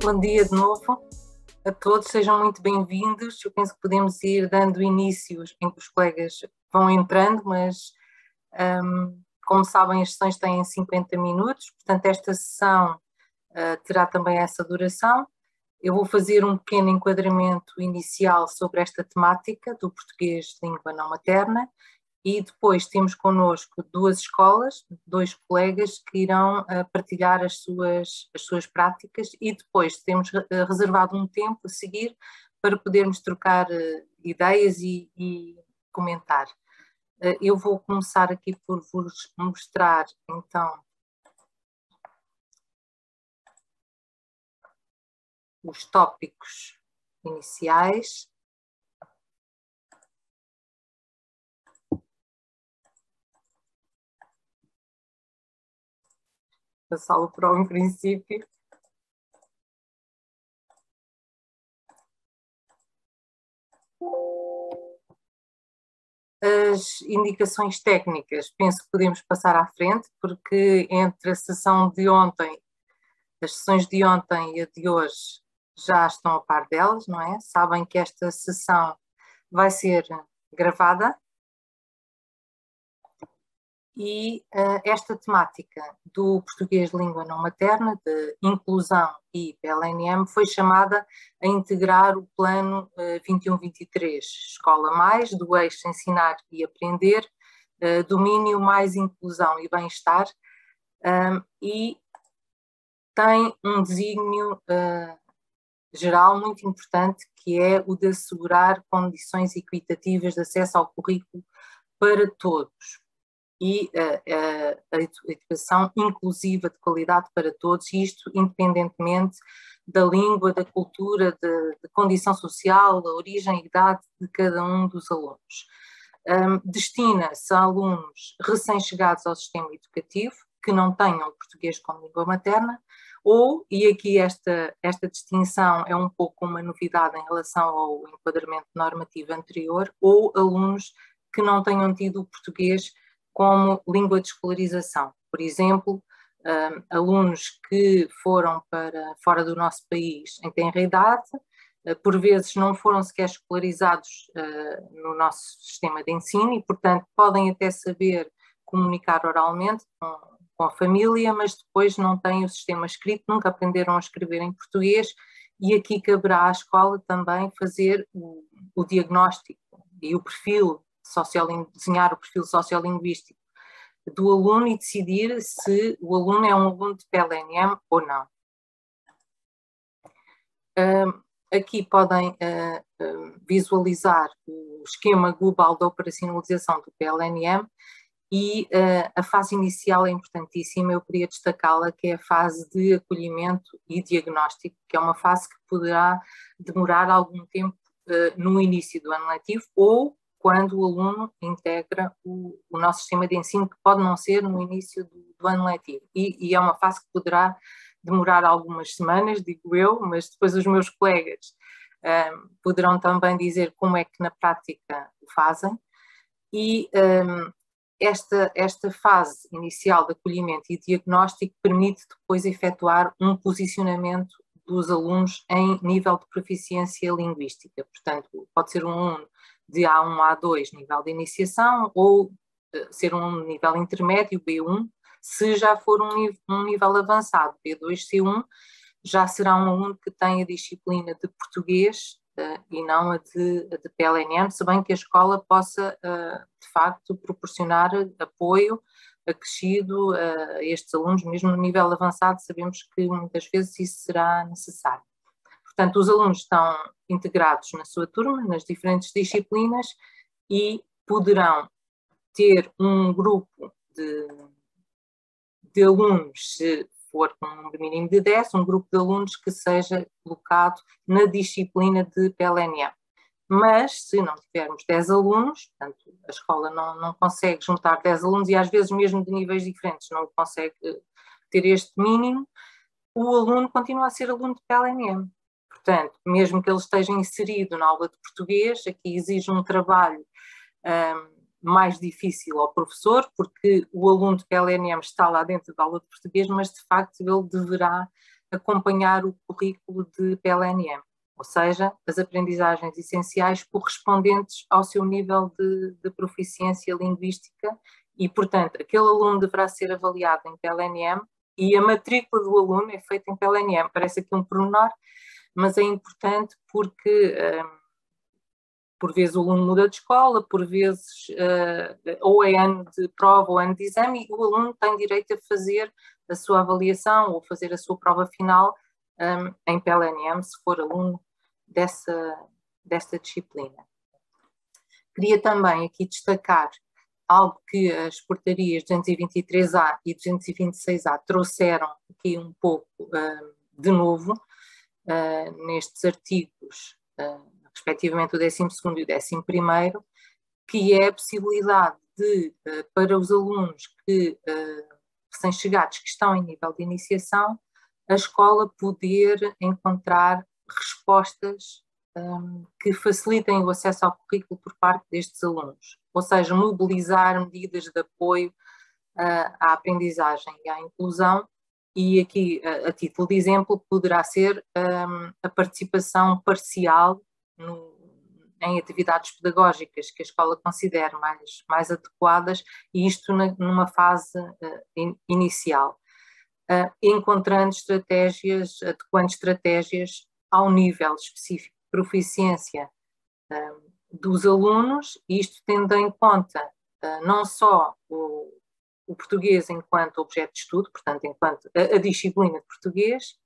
Bom dia de novo a todos, sejam muito bem-vindos. Eu penso que podemos ir dando inícios em que os colegas vão entrando, mas como sabem as sessões têm 50 minutos, portanto esta sessão terá também essa duração. Eu vou fazer um pequeno enquadramento inicial sobre esta temática do português de língua não materna e depois temos connosco duas escolas, dois colegas que irão partilhar as suas práticas e depois temos reservado um tempo a seguir para podermos trocar ideias e comentar. Eu vou começar aqui por vos mostrar então os tópicos iniciais. Passá-lo para o princípio. As indicações técnicas, penso que podemos passar à frente, porque entre a sessão de ontem, as sessões de ontem e a de hoje já estão a par delas, não é? Sabem que esta sessão vai ser gravada e esta temática do português de língua não materna, de inclusão e PLNM, foi chamada a integrar o plano 21-23, Escola Mais, do eixo Ensinar e Aprender, domínio mais inclusão e bem-estar, e tem um desígnio geral muito importante, que é o de assegurar condições equitativas de acesso ao currículo para todos e a educação inclusiva de qualidade para todos, isto independentemente da língua, da cultura, da condição social, da origem e idade de cada um dos alunos. Destina-se a alunos recém-chegados ao sistema educativo, que não tenham português como língua materna, ou, e aqui esta distinção é um pouco uma novidade em relação ao enquadramento normativo anterior, ou alunos que não tenham tido o português como língua de escolarização. Por exemplo, alunos que foram para fora do nosso país em tenra idade, por vezes não foram sequer escolarizados no nosso sistema de ensino e, portanto, podem até saber comunicar oralmente com a família, mas depois não têm o sistema escrito, nunca aprenderam a escrever em português e aqui caberá à escola também fazer o diagnóstico e o perfil desenhar o perfil sociolinguístico do aluno e decidir se o aluno é um aluno de PLNM ou não. Aqui podem visualizar o esquema global da operacionalização do PLNM e a fase inicial é importantíssima, eu queria destacá-la, que é a fase de acolhimento e diagnóstico, que é uma fase que poderá demorar algum tempo no início do ano letivo ou quando o aluno integra o nosso sistema de ensino, que pode não ser no início do ano letivo. E é uma fase que poderá demorar algumas semanas, digo eu, mas depois os meus colegas poderão também dizer como é que na prática o fazem. E esta fase inicial de acolhimento e diagnóstico permite depois efetuar um posicionamento dos alunos em nível de proficiência linguística. Portanto, pode ser um aluno de A1 A2, nível de iniciação, ou ser um nível intermédio, B1, se já for um nível avançado, B2, C1, já será um aluno que tem a disciplina de português e não a de PLNM, se bem que a escola possa, de facto, proporcionar apoio acrescido a estes alunos, mesmo no nível avançado, sabemos que muitas vezes isso será necessário. Portanto, os alunos estão integrados na sua turma, nas diferentes disciplinas e poderão ter um grupo de alunos, se for com um número mínimo de 10, um grupo de alunos que seja colocado na disciplina de PLNM. Mas, se não tivermos 10 alunos, portanto, a escola não consegue juntar 10 alunos e às vezes mesmo de níveis diferentes não consegue ter este mínimo, o aluno continua a ser aluno de PLNM. Portanto, mesmo que ele esteja inserido na aula de português, aqui exige um trabalho mais difícil ao professor, porque o aluno de PLNM está lá dentro da aula de português, mas de facto ele deverá acompanhar o currículo de PLNM, ou seja, as aprendizagens essenciais correspondentes ao seu nível de proficiência linguística e, portanto, aquele aluno deverá ser avaliado em PLNM e a matrícula do aluno é feita em PLNM. Parece aqui um pormenor, mas é importante porque por vezes o aluno muda de escola, por vezes ou é ano de prova ou ano de exame, e o aluno tem direito a fazer a sua avaliação ou fazer a sua prova final em PLNM, se for aluno desta disciplina. Queria também aqui destacar algo que as portarias 223A e 226A trouxeram aqui um pouco de novo nestes artigos, respectivamente o 12º e o 11º, que é a possibilidade de, para os alunos recém-chegados que estão em nível de iniciação, a escola poder encontrar respostas que facilitem o acesso ao currículo por parte destes alunos, ou seja, mobilizar medidas de apoio à aprendizagem e à inclusão, e aqui, a título de exemplo, poderá ser a participação parcial em atividades pedagógicas que a escola considere mais adequadas, e isto numa fase inicial, encontrando adequando estratégias ao nível específico de proficiência dos alunos, e isto tendo em conta não só o português enquanto objeto de estudo, portanto, enquanto a disciplina de português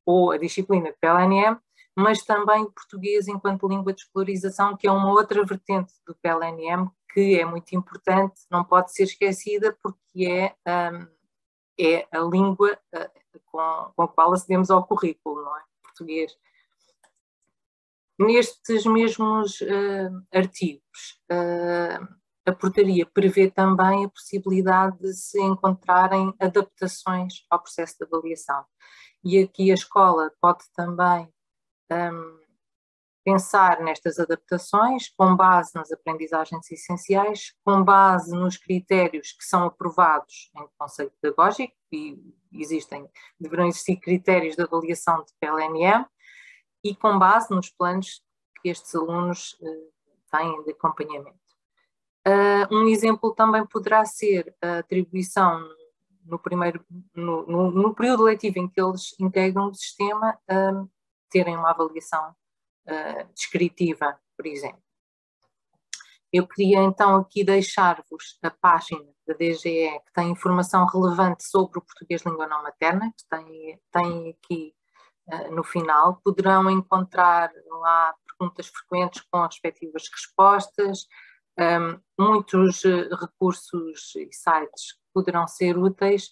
ou a disciplina de PLNM, mas também o português enquanto língua de escolarização, que é uma outra vertente do PLNM que é muito importante, não pode ser esquecida, porque é a língua com a qual acedemos ao currículo, não é? Português. Nestes mesmos artigos, a portaria prevê também a possibilidade de se encontrarem adaptações ao processo de avaliação. E aqui a escola pode também pensar nestas adaptações com base nas aprendizagens essenciais, com base nos critérios que são aprovados em conceito pedagógico, e deverão existir critérios de avaliação de PLNM, e com base nos planos que estes alunos têm de acompanhamento. Um exemplo também poderá ser a atribuição no período letivo em que eles integram o sistema, terem uma avaliação descritiva, por exemplo. Eu queria então aqui deixar-vos a página da DGE, que tem informação relevante sobre o português língua não materna, que tem aqui no final. Poderão encontrar lá perguntas frequentes com as respectivas respostas, muitos recursos e sites que poderão ser úteis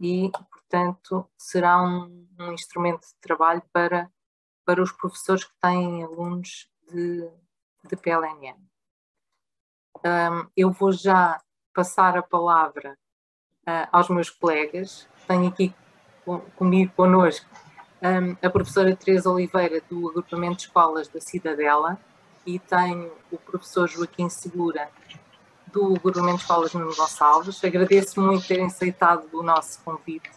e, portanto, será um instrumento de trabalho para os professores que têm alunos de PLNM. Eu vou já passar a palavra aos meus colegas. Tenho aqui comigo, connosco, a professora Teresa Oliveira, do agrupamento de escolas da Cidadela, e tenho o professor Joaquim Segura, do agrupamento de escolas Nuno Gonçalves. Agradeço muito terem aceitado o nosso convite.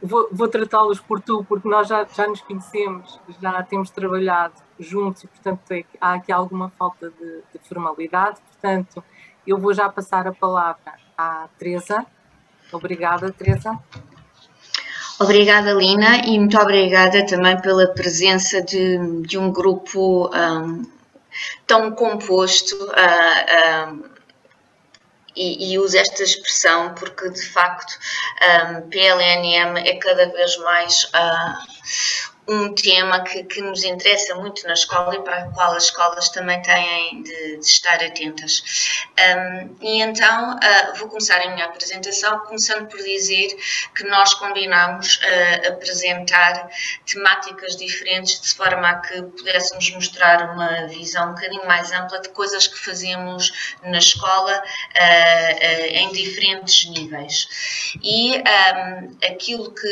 Vou tratá-los por tu, porque nós já nos conhecemos, já temos trabalhado juntos e, portanto, há aqui alguma falta de formalidade. Portanto, eu vou já passar a palavra à Teresa. Obrigada, Teresa. Obrigada, Lina, e muito obrigada também pela presença de um grupo tão composto, e uso esta expressão porque, de facto, PLNM é cada vez mais um tema que nos interessa muito na escola e para o qual as escolas também têm de estar atentas. E então vou começar a minha apresentação começando por dizer que nós combinamos apresentar temáticas diferentes de forma a que pudéssemos mostrar uma visão um bocadinho mais ampla de coisas que fazemos na escola em diferentes níveis. E aquilo que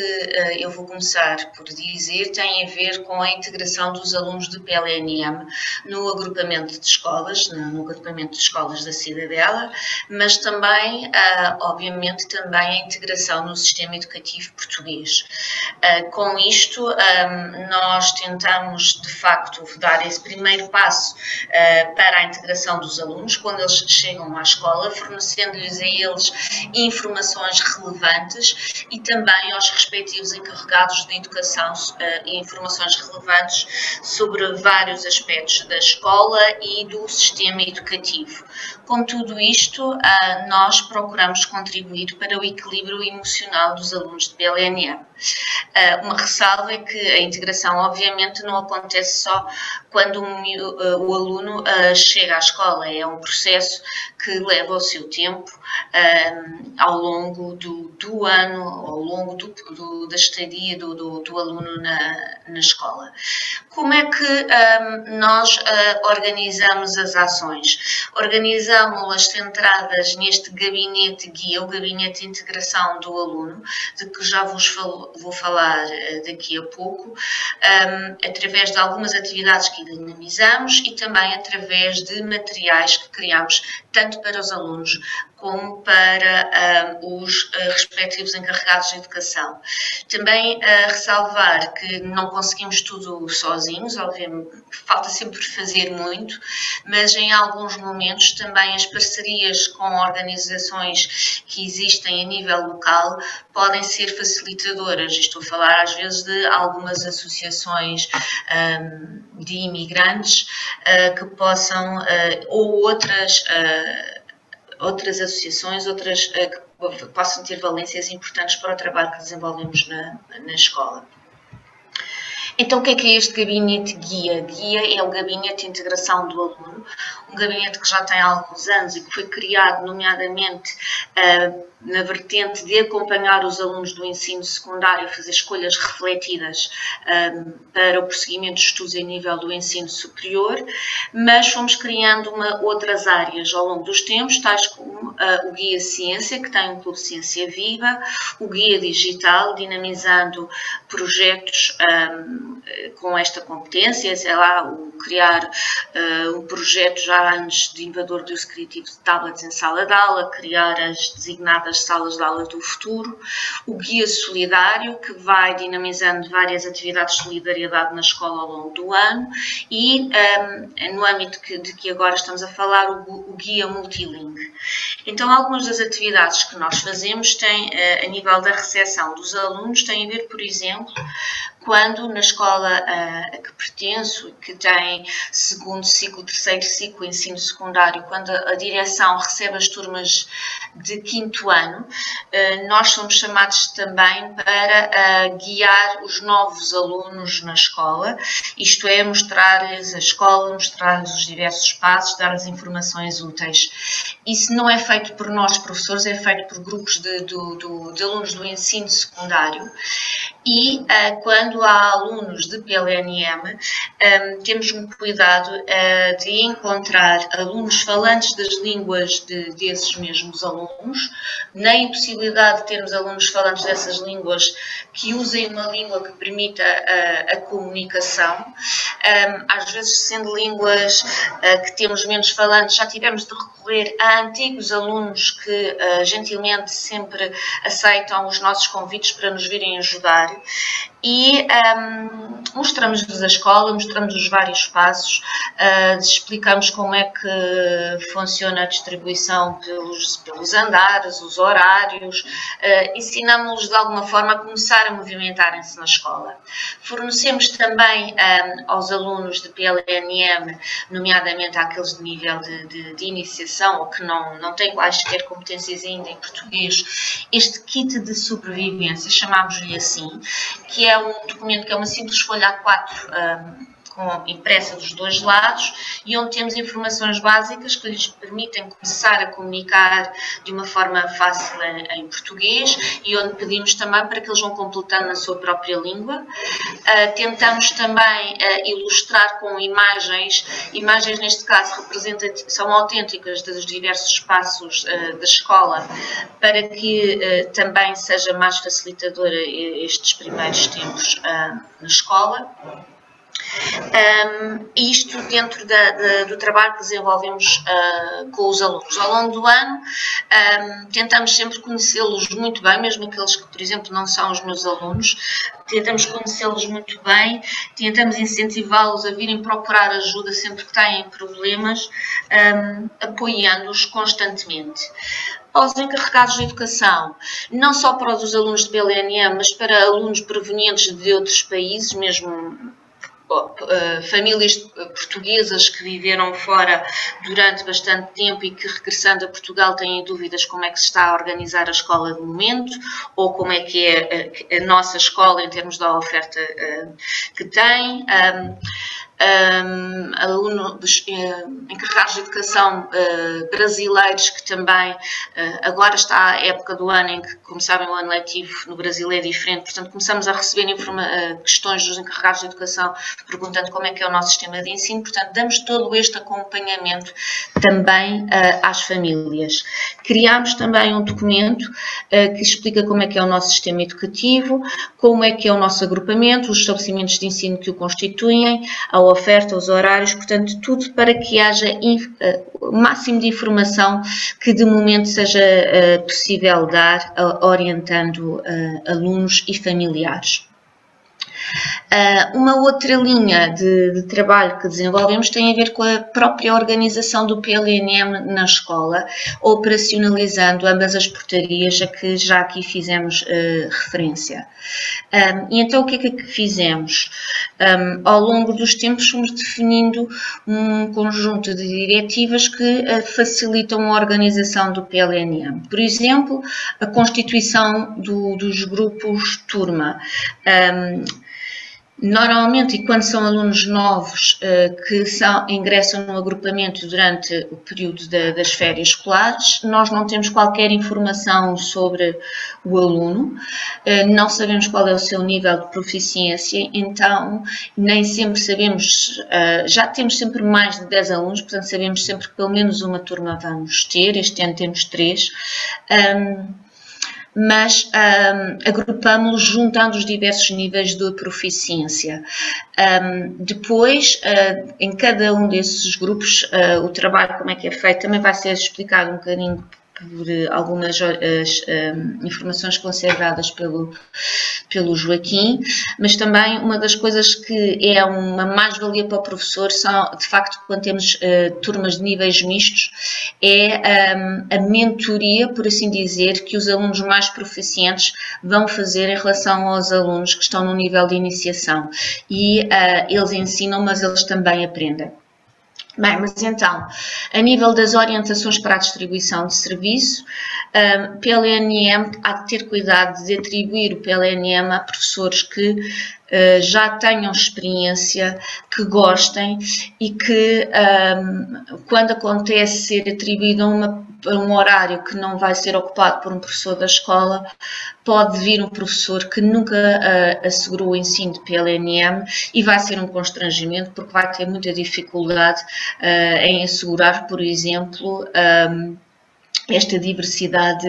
eu vou começar por dizer tem a ver com a integração dos alunos de PLNM no agrupamento de escolas, no agrupamento de escolas da Cidadela, mas também, obviamente, também a integração no sistema educativo português. Com isto, nós tentamos, de facto, dar esse primeiro passo para a integração dos alunos, quando eles chegam à escola, fornecendo-lhes a eles informações relevantes e também aos respectivos encarregados de educação informações relevantes sobre vários aspectos da escola e do sistema educativo. Com tudo isto, nós procuramos contribuir para o equilíbrio emocional dos alunos de PLNM. Uma ressalva é que a integração, obviamente, não acontece só quando o aluno chega à escola, é um processo que leva o seu tempo ao longo do ano, ao longo da estadia do aluno na escola. Como é que nós organizamos as ações? Organizamos-las centradas neste gabinete guia, o gabinete de integração do aluno, de que já vos vou falar daqui a pouco, através de algumas atividades que dinamizamos e também através de materiais que criamos tanto para os alunos como para os respectivos encarregados de educação. Também ressalvar que não conseguimos tudo sozinhos, obviamente, falta sempre fazer muito, mas em alguns momentos também as parcerias com organizações que existem a nível local podem ser facilitadoras. Estou a falar às vezes de algumas associações de imigrantes que possam, ou outras associações, que possam ter valências importantes para o trabalho que desenvolvemos na escola. Então, o que é este gabinete guia? Guia é o gabinete de integração do aluno, um gabinete que já tem alguns anos e que foi criado, nomeadamente, na vertente de acompanhar os alunos do ensino secundário a fazer escolhas refletidas para o prosseguimento de estudos em nível do ensino superior, mas fomos criando outras áreas ao longo dos tempos, tais como o Guia Ciência, que tem um Clube Ciência Viva, o Guia Digital, dinamizando projetos com esta competência, sei lá, criar um projeto já antes de Invador do uso criativo de tablets em sala de aula, criar as designadas salas de aula do futuro, o Guia Solidário, que vai dinamizando várias atividades de solidariedade na escola ao longo do ano, e no âmbito de que agora estamos a falar, o Guia Multilingue. Então, algumas das atividades que nós fazemos têm, a nível da recepção dos alunos, têm a ver, por exemplo, quando na escola a que pertenço, que tem segundo ciclo, terceiro ciclo, ensino secundário, quando a direção recebe as turmas de quinto ano, nós somos chamados também para guiar os novos alunos na escola, isto é, mostrar-lhes a escola, mostrar-lhes os diversos espaços, dar-lhes informações úteis. Isso não é feito por nós, professores, é feito por grupos de alunos do ensino secundário. E quando há alunos de PLNM, temos um cuidado de encontrar alunos falantes das línguas desses mesmos alunos, na impossibilidade de termos alunos falantes dessas línguas que usem uma língua que permita a comunicação. Às vezes, sendo línguas que temos menos falantes, já tivemos de recorrer a antigos alunos que gentilmente sempre aceitam os nossos convites para nos virem ajudar. E mostramos-lhes a escola, mostramos os vários passos, explicamos como é que funciona a distribuição pelos andares, os horários, ensinamos-los de alguma forma a começar a movimentarem-se na escola. Fornecemos também aos alunos de PLNM, nomeadamente àqueles de nível de iniciação ou que não têm quaisquer competências ainda em português, este kit de sobrevivência, chamámos-lhe assim, que é um documento que é uma simples folha A4 impressa dos dois lados e onde temos informações básicas que lhes permitem começar a comunicar de uma forma fácil em português e onde pedimos também para que eles vão completando na sua própria língua. Tentamos também ilustrar com imagens neste caso são autênticas dos diversos espaços da escola para que também seja mais facilitadora estes primeiros tempos na escola. Isto dentro do trabalho que desenvolvemos com os alunos. Ao longo do ano, tentamos sempre conhecê-los muito bem, mesmo aqueles que, por exemplo, não são os meus alunos, tentamos conhecê-los muito bem, tentamos incentivá-los a virem procurar ajuda sempre que têm problemas, apoiando-os constantemente. Aos encarregados de educação, não só para os alunos de PLNM, mas para alunos provenientes de outros países, mesmo famílias portuguesas que viveram fora durante bastante tempo e que, regressando a Portugal, têm dúvidas como é que se está a organizar a escola de momento ou como é que é a nossa escola em termos da oferta que tem. Alunos encarregados de educação brasileiros que também, agora está a época do ano em que, como sabem, o ano letivo no Brasil é diferente, portanto começamos a receber questões dos encarregados de educação perguntando como é que é o nosso sistema de ensino, portanto damos todo este acompanhamento também às famílias. Criámos também um documento que explica como é que é o nosso sistema educativo, como é que é o nosso agrupamento, os estabelecimentos de ensino que o constituem, a oferta, os horários, portanto, tudo para que haja o máximo de informação que de momento seja possível dar, orientando alunos e familiares. Uma outra linha de trabalho que desenvolvemos tem a ver com a própria organização do PLNM na escola, operacionalizando ambas as portarias a que já aqui fizemos referência. E então o que é que fizemos? Ao longo dos tempos fomos definindo um conjunto de diretivas que facilitam a organização do PLNM. Por exemplo, a constituição dos grupos turma. Normalmente, e quando são alunos novos que ingressam no agrupamento durante o período das férias escolares, nós não temos qualquer informação sobre o aluno, não sabemos qual é o seu nível de proficiência, então nem sempre sabemos, já temos sempre mais de 10 alunos, portanto sabemos sempre que pelo menos uma turma vamos ter, este ano temos 3, mas agrupamos-los juntando os diversos níveis de proficiência. Depois, em cada um desses grupos, o trabalho como é que é feito também vai ser explicado um bocadinho por algumas informações consideradas pelo Joaquim, mas também uma das coisas que é uma mais-valia para o professor são, de facto, quando temos turmas de níveis mistos, é a mentoria, por assim dizer, que os alunos mais proficientes vão fazer em relação aos alunos que estão no nível de iniciação. E eles ensinam, mas eles também aprendem. Bem, mas então, a nível das orientações para a distribuição de serviço, PLNM há de ter cuidado de atribuir o PLNM a professores que já tenham experiência, que gostem e que, quando acontece ser atribuído a um horário que não vai ser ocupado por um professor da escola, pode vir um professor que nunca assegurou o ensino de PLNM e vai ser um constrangimento porque vai ter muita dificuldade em assegurar, por exemplo, esta diversidade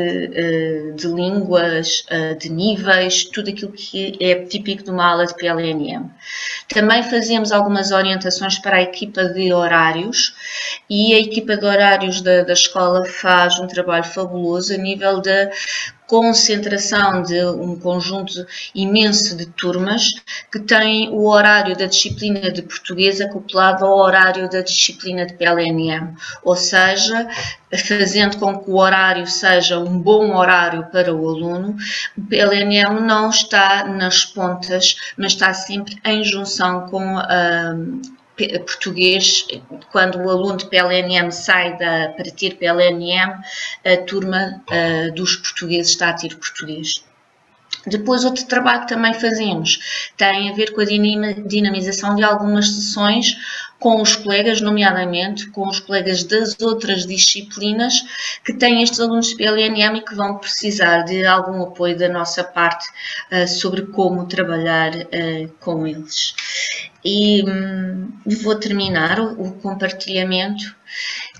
de línguas, de níveis, tudo aquilo que é típico de uma aula de PLNM. Também fazemos algumas orientações para a equipa de horários e a equipa de horários da escola faz um trabalho fabuloso a nível da concentração de um conjunto imenso de turmas que têm o horário da disciplina de português acoplado ao horário da disciplina de PLNM, ou seja, fazendo com que o horário seja um bom horário para o aluno. O PLNM não está nas pontas, mas está sempre em junção com português. Quando o aluno de PLNM sai para ter PLNM, a turma dos portugueses está a ter português. Depois, outro trabalho que também fazemos tem a ver com a dinamização de algumas sessões com os colegas, nomeadamente com os colegas das outras disciplinas que têm estes alunos de PLNM e que vão precisar de algum apoio da nossa parte sobre como trabalhar com eles. E vou terminar o compartilhamento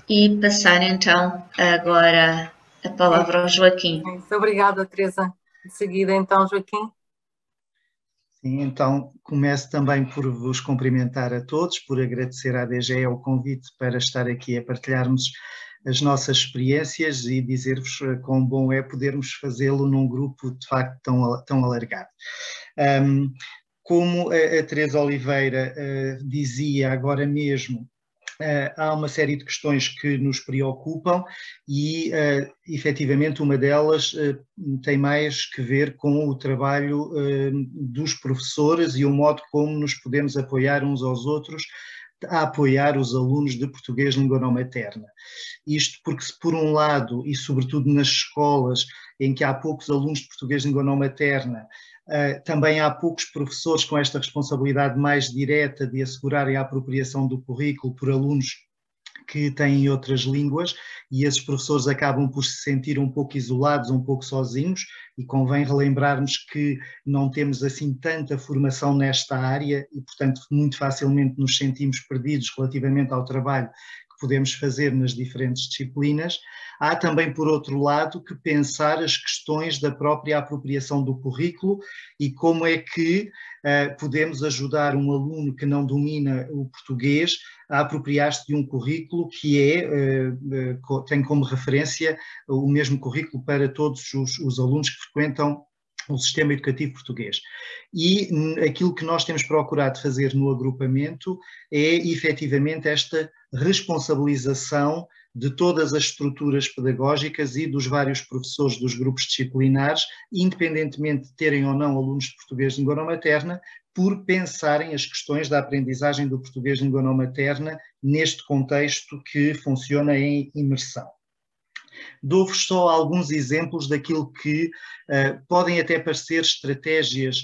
e passar então agora a palavra ao Joaquim. Muito obrigada, Teresa. De seguida, então, Joaquim. Sim, então começo também por vos cumprimentar a todos, por agradecer à DGE o convite para estar aqui a partilharmos as nossas experiências e dizer-vos quão bom é podermos fazê-lo num grupo de facto tão alargado. Como a Teresa Oliveira dizia agora mesmo, há uma série de questões que nos preocupam e, efetivamente, uma delas tem mais que ver com o trabalho dos professores e o modo como nos podemos apoiar uns aos outros a apoiar os alunos de português língua não materna. Isto porque, se por um lado, e sobretudo nas escolas em que há poucos alunos de português língua não materna, também há poucos professores com esta responsabilidade mais direta de assegurarem a apropriação do currículo por alunos que têm outras línguas, e esses professores acabam por se sentir um pouco isolados, um pouco sozinhos, e convém relembrarmos que não temos assim tanta formação nesta área e, portanto, muito facilmente nos sentimos perdidos relativamente ao trabalho que podemos fazer nas diferentes disciplinas. Há também, por outro lado, que pensar as questões da própria apropriação do currículo e como é que podemos ajudar um aluno que não domina o português a apropriar-se de um currículo que tem como referência o mesmo currículo para todos os alunos que frequentam o sistema educativo português. E aquilo que nós temos procurado fazer no agrupamento é, efetivamente, esta responsabilização de todas as estruturas pedagógicas e dos vários professores dos grupos disciplinares, independentemente de terem ou não alunos de português de língua não materna, por pensarem as questões da aprendizagem do português de língua não materna neste contexto que funciona em imersão. Dou-vos só alguns exemplos daquilo que podem até parecer estratégias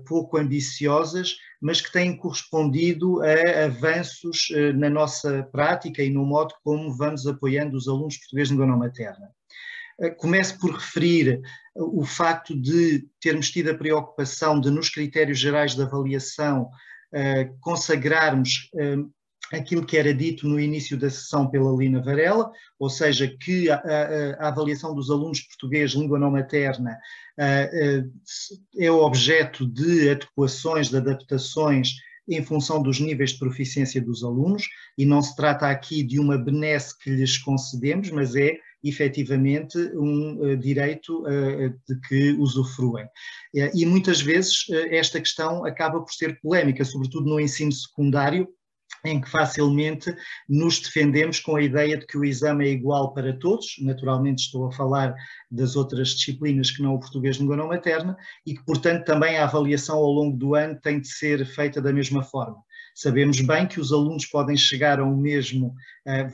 pouco ambiciosas, mas que têm correspondido a avanços na nossa prática e no modo como vamos apoiando os alunos de português de língua não materna. Começo por referir o facto de termos tido a preocupação de, nos critérios gerais de avaliação, consagrarmos aquilo que era dito no início da sessão pela Lina Varela, ou seja, que a avaliação dos alunos de português língua não materna é objeto de adequações, de adaptações em função dos níveis de proficiência dos alunos, e não se trata aqui de uma benesse que lhes concedemos, mas é efetivamente um direito de que usufruem. E muitas vezes esta questão acaba por ser polémica, sobretudo no ensino secundário, em que facilmente nos defendemos com a ideia de que o exame é igual para todos, naturalmente estou a falar das outras disciplinas que não o português de língua não materna, e que, portanto, também a avaliação ao longo do ano tem de ser feita da mesma forma. Sabemos bem que os alunos podem chegar ao mesmo,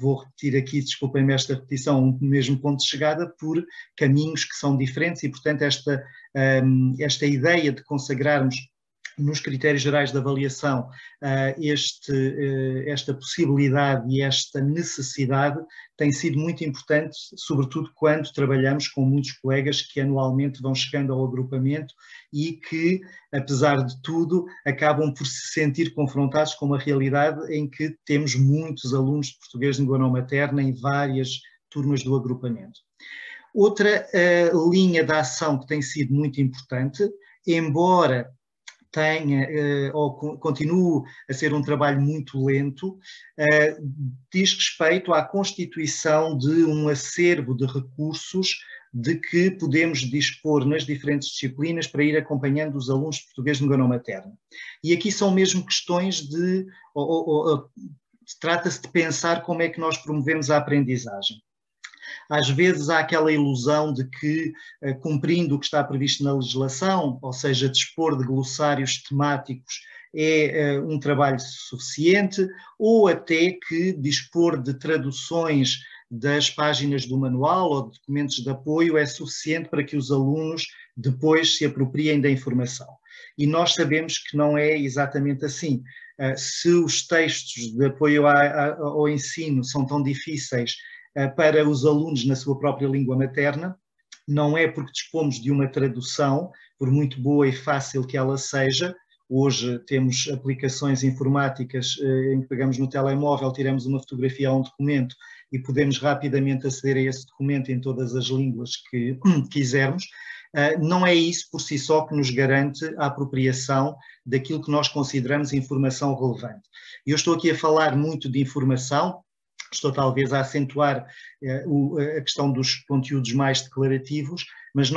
vou repetir aqui, desculpem-me esta repetição, um mesmo ponto de chegada por caminhos que são diferentes e, portanto, esta ideia de consagrarmos nos critérios gerais de avaliação esta possibilidade e esta necessidade tem sido muito importante, sobretudo quando trabalhamos com muitos colegas que anualmente vão chegando ao agrupamento e que, apesar de tudo, acabam por se sentir confrontados com uma realidade em que temos muitos alunos de português de língua não materna em várias turmas do agrupamento. Outra linha de ação que tem sido muito importante, embora ou continue a ser um trabalho muito lento, diz respeito à constituição de um acervo de recursos de que podemos dispor nas diferentes disciplinas para ir acompanhando os alunos de português de língua não materna. E aqui são mesmo questões trata-se de pensar como é que nós promovemos a aprendizagem. Às vezes há aquela ilusão de que, cumprindo o que está previsto na legislação, ou seja, dispor de glossários temáticos é um trabalho suficiente, ou até que dispor de traduções das páginas do manual ou de documentos de apoio é suficiente para que os alunos depois se apropriem da informação. E nós sabemos que não é exatamente assim. Se os textos de apoio ao ensino são tão difíceis para os alunos na sua própria língua materna, não é porque dispomos de uma tradução, por muito boa e fácil que ela seja. Hoje temos aplicações informáticas em que pegamos no telemóvel, tiramos uma fotografia a um documento e podemos rapidamente aceder a esse documento em todas as línguas que quisermos. Não é isso por si só que nos garante a apropriação daquilo que nós consideramos informação relevante. Eu estou aqui a falar muito de informação, estou talvez a acentuar a questão dos conteúdos mais declarativos, mas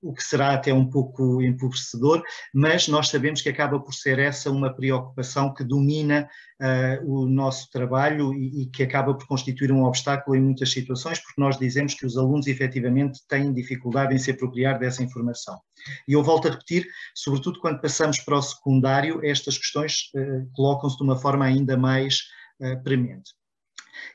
o que será até um pouco empobrecedor, mas nós sabemos que acaba por ser essa uma preocupação que domina o nosso trabalho e que acaba por constituir um obstáculo em muitas situações, porque nós dizemos que os alunos efetivamente têm dificuldade em se apropriar dessa informação. E eu volto a repetir, sobretudo quando passamos para o secundário, estas questões colocam-se de uma forma ainda mais premente.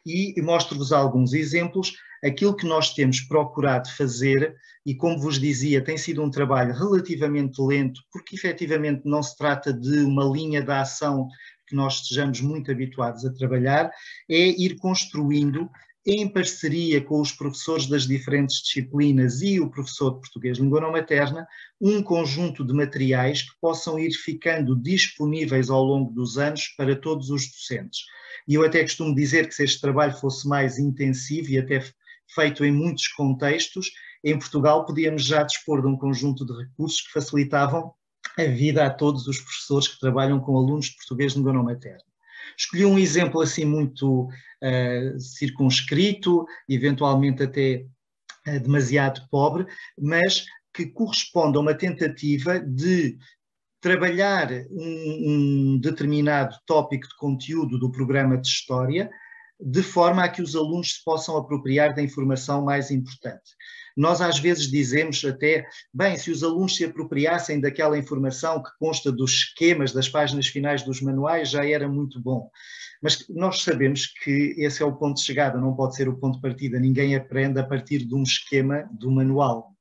E mostro-vos alguns exemplos. Aquilo que nós temos procurado fazer, e como vos dizia, tem sido um trabalho relativamente lento, porque efetivamente não se trata de uma linha de ação que nós estejamos muito habituados a trabalhar, é ir construindo, em parceria com os professores das diferentes disciplinas e o professor de português língua não materna, um conjunto de materiais que possam ir ficando disponíveis ao longo dos anos para todos os docentes. E eu até costumo dizer que se este trabalho fosse mais intensivo e até feito em muitos contextos, em Portugal podíamos já dispor de um conjunto de recursos que facilitavam a vida a todos os professores que trabalham com alunos de português língua não materna. Escolhi um exemplo assim muito circunscrito, eventualmente até demasiado pobre, mas que corresponde a uma tentativa de trabalhar um determinado tópico de conteúdo do programa de História, de forma a que os alunos se possam apropriar da informação mais importante. Nós às vezes dizemos até, bem, se os alunos se apropriassem daquela informação que consta dos esquemas das páginas finais dos manuais, já era muito bom. Mas nós sabemos que esse é o ponto de chegada, não pode ser o ponto de partida. Ninguém aprende a partir de um esquema do manual.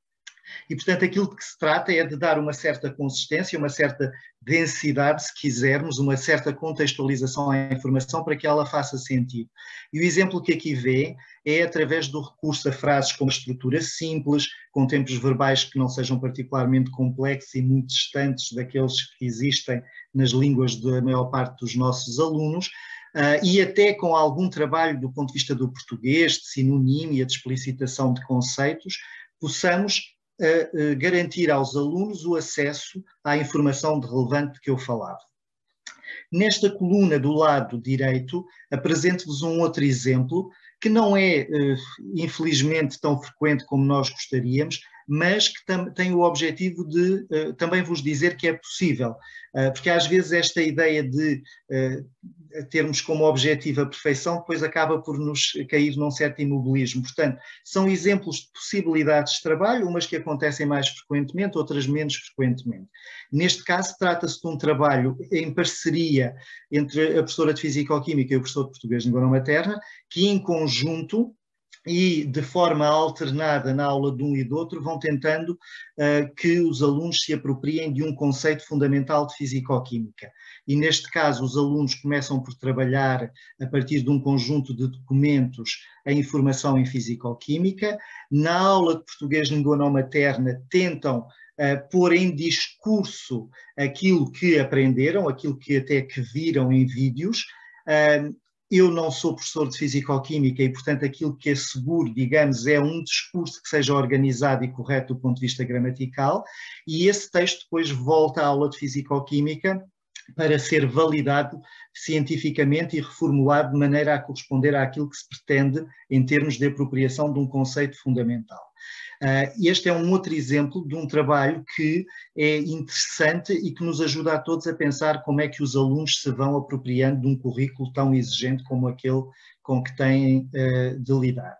E, portanto, aquilo que se trata é de dar uma certa consistência, uma certa densidade, se quisermos, uma certa contextualização à informação para que ela faça sentido. E o exemplo que aqui vê é através do recurso a frases com uma estrutura simples, com tempos verbais que não sejam particularmente complexos e muito distantes daqueles que existem nas línguas da maior parte dos nossos alunos, e até com algum trabalho do ponto de vista do português, de sinonímia, de explicitação de conceitos, possamos garantir aos alunos o acesso à informação de relevante que eu falava. Nesta coluna do lado direito, apresento-vos um outro exemplo, que não é, infelizmente, tão frequente como nós gostaríamos, mas que tem o objetivo de também vos dizer que é possível, porque às vezes esta ideia de termos como objetivo a perfeição depois acaba por nos cair num certo imobilismo. Portanto, são exemplos de possibilidades de trabalho, umas que acontecem mais frequentemente, outras menos frequentemente. Neste caso, trata-se de um trabalho em parceria entre a professora de Fisicoquímica e o professor de Português de Língua Não Materna, que em conjunto e de forma alternada na aula de um e do outro vão tentando que os alunos se apropriem de um conceito fundamental de Fisicoquímica. E neste caso os alunos começam por trabalhar a partir de um conjunto de documentos a informação em Fisicoquímica. Na aula de Português de Língua Não Materna tentam pôr em discurso aquilo que aprenderam, aquilo que até que viram em vídeos. Eu não sou professor de Fisicoquímica e, portanto, aquilo que asseguro, digamos, é um discurso que seja organizado e correto do ponto de vista gramatical, e esse texto depois volta à aula de Fisicoquímica para ser validado cientificamente e reformulado de maneira a corresponder àquilo que se pretende em termos de apropriação de um conceito fundamental. Este é um outro exemplo de um trabalho que é interessante e que nos ajuda a todos a pensar como é que os alunos se vão apropriando de um currículo tão exigente como aquele com que têm de lidar.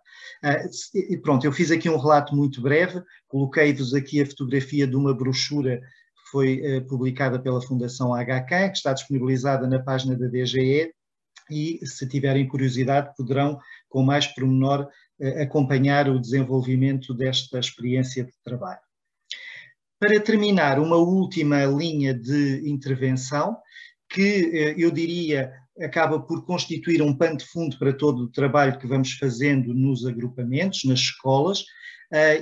E pronto, eu fiz aqui um relato muito breve, coloquei-vos aqui a fotografia de uma brochura que foi publicada pela Fundação HK, que está disponibilizada na página da DGE, e se tiverem curiosidade poderão, com mais pormenor, acompanhar o desenvolvimento desta experiência de trabalho. Para terminar, uma última linha de intervenção, que eu diria acaba por constituir um pano de fundo para todo o trabalho que vamos fazendo nos agrupamentos, nas escolas,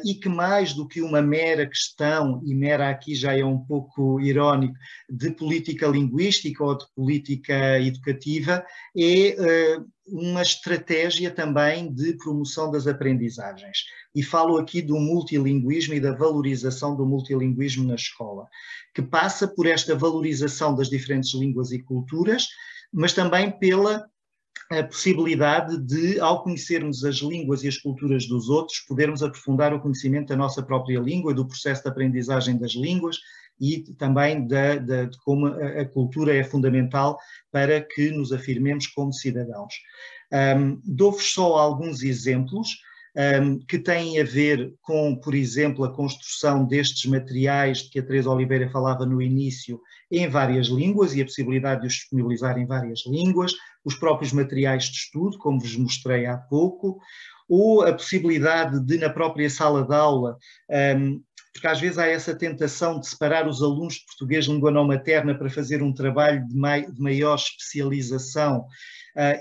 e que mais do que uma mera questão, e mera aqui já é um pouco irónico, de política linguística ou de política educativa, é uma estratégia também de promoção das aprendizagens. E falo aqui do multilinguismo e da valorização do multilinguismo na escola, que passa por esta valorização das diferentes línguas e culturas, mas também pela a possibilidade de, ao conhecermos as línguas e as culturas dos outros, podermos aprofundar o conhecimento da nossa própria língua, do processo de aprendizagem das línguas e também de como a cultura é fundamental para que nos afirmemos como cidadãos. Dou-vos só alguns exemplos que têm a ver com, por exemplo, a construção destes materiais de que a Teresa Oliveira falava no início, em várias línguas e a possibilidade de os disponibilizar em várias línguas, os próprios materiais de estudo, como vos mostrei há pouco, ou a possibilidade de, na própria sala de aula, porque às vezes há essa tentação de separar os alunos de português língua não materna para fazer um trabalho de maior especialização,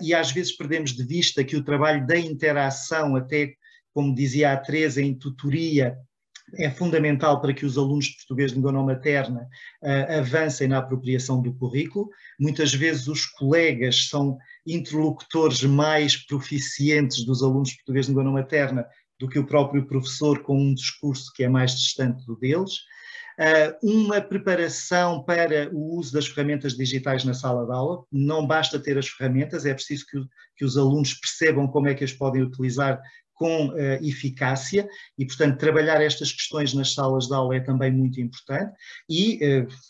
e às vezes perdemos de vista que o trabalho da interação, até como dizia a Teresa, em tutoria, é fundamental para que os alunos de português de língua não materna avancem na apropriação do currículo. Muitas vezes os colegas são interlocutores mais proficientes dos alunos de português de língua não materna do que o próprio professor, com um discurso que é mais distante do deles. Uma preparação para o uso das ferramentas digitais na sala de aula. Não basta ter as ferramentas, é preciso que os alunos percebam como é que as podem utilizar com eficácia e, portanto, trabalhar estas questões nas salas de aula é também muito importante e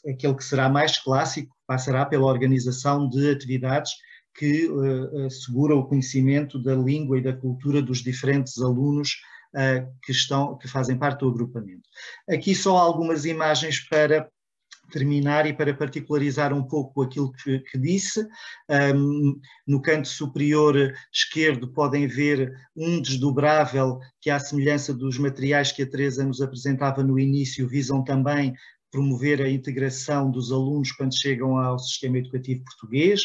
aquele que será mais clássico passará pela organização de atividades que assegura o conhecimento da língua e da cultura dos diferentes alunos que fazem parte do agrupamento. Aqui só algumas imagens para terminar e para particularizar um pouco aquilo que disse. No canto superior esquerdo podem ver um desdobrável que, à semelhança dos materiais que a Teresa nos apresentava no início, visam também promover a integração dos alunos quando chegam ao sistema educativo português.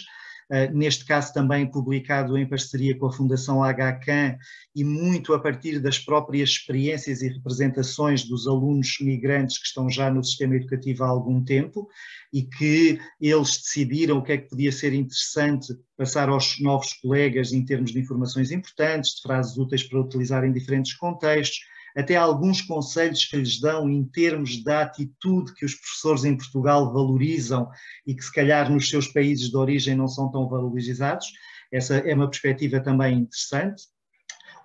Neste caso também publicado em parceria com a Fundação HCAN e muito a partir das próprias experiências e representações dos alunos migrantes que estão já no sistema educativo há algum tempo e que eles decidiram o que é que podia ser interessante passar aos novos colegas em termos de informações importantes, de frases úteis para utilizar em diferentes contextos, até alguns conselhos que lhes dão em termos da atitude que os professores em Portugal valorizam e que se calhar nos seus países de origem não são tão valorizados. Essa é uma perspectiva também interessante.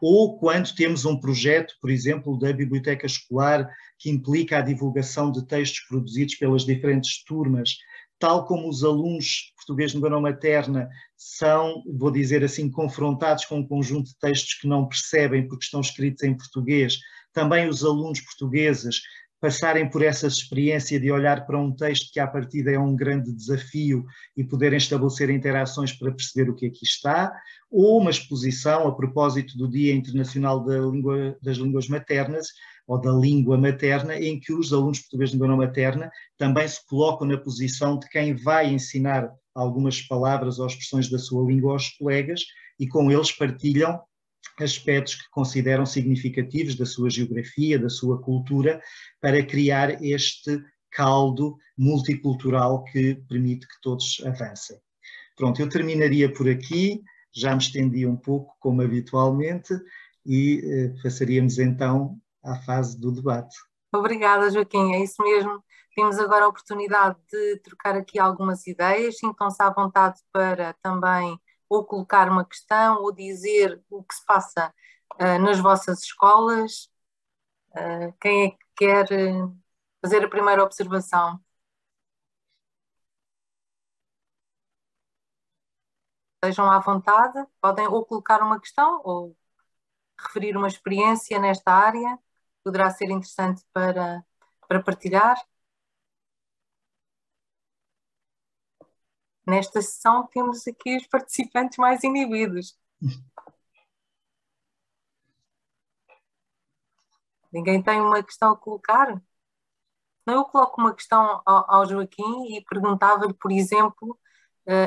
Ou quando temos um projeto, por exemplo, da biblioteca escolar que implica a divulgação de textos produzidos pelas diferentes turmas, tal como os alunos portugueses de língua não materna são, vou dizer assim, confrontados com um conjunto de textos que não percebem porque estão escritos em português, também os alunos portugueses passarem por essa experiência de olhar para um texto que à partida é um grande desafio e poderem estabelecer interações para perceber o que aqui está, ou uma exposição a propósito do Dia Internacional das Línguas Maternas, ou da língua materna, em que os alunos portugueses de língua não materna também se colocam na posição de quem vai ensinar algumas palavras ou expressões da sua língua aos colegas e com eles partilham aspectos que consideram significativos da sua geografia, da sua cultura, para criar este caldo multicultural que permite que todos avancem. Pronto, eu terminaria por aqui, já me estendi um pouco, como habitualmente, e passaríamos então à fase do debate. Obrigada, Joaquim, é isso mesmo. Temos agora a oportunidade de trocar aqui algumas ideias, sintam-se à vontade para também ou colocar uma questão ou dizer o que se passa nas vossas escolas. Quem é que quer fazer a primeira observação? Estejam à vontade, podem ou colocar uma questão ou referir uma experiência nesta área, poderá ser interessante para partilhar. Nesta sessão temos aqui os participantes mais inibidos. Ninguém tem uma questão a colocar? Eu coloco uma questão ao Joaquim e perguntava-lhe, por exemplo,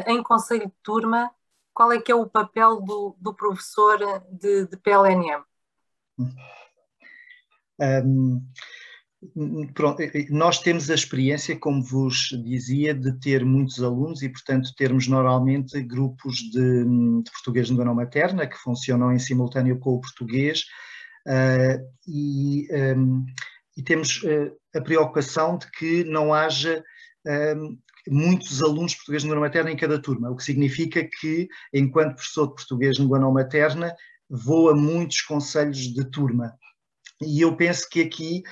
em conselho de turma, qual é que é o papel do professor de PLNM? Pronto, nós temos a experiência, como vos dizia, de ter muitos alunos e, portanto, termos normalmente grupos de português de língua não materna que funcionam em simultâneo com o português e temos a preocupação de que não haja muitos alunos de português de língua não materna em cada turma, o que significa que, enquanto professor de português de língua não materna, vou a muitos conselhos de turma. E eu penso que aqui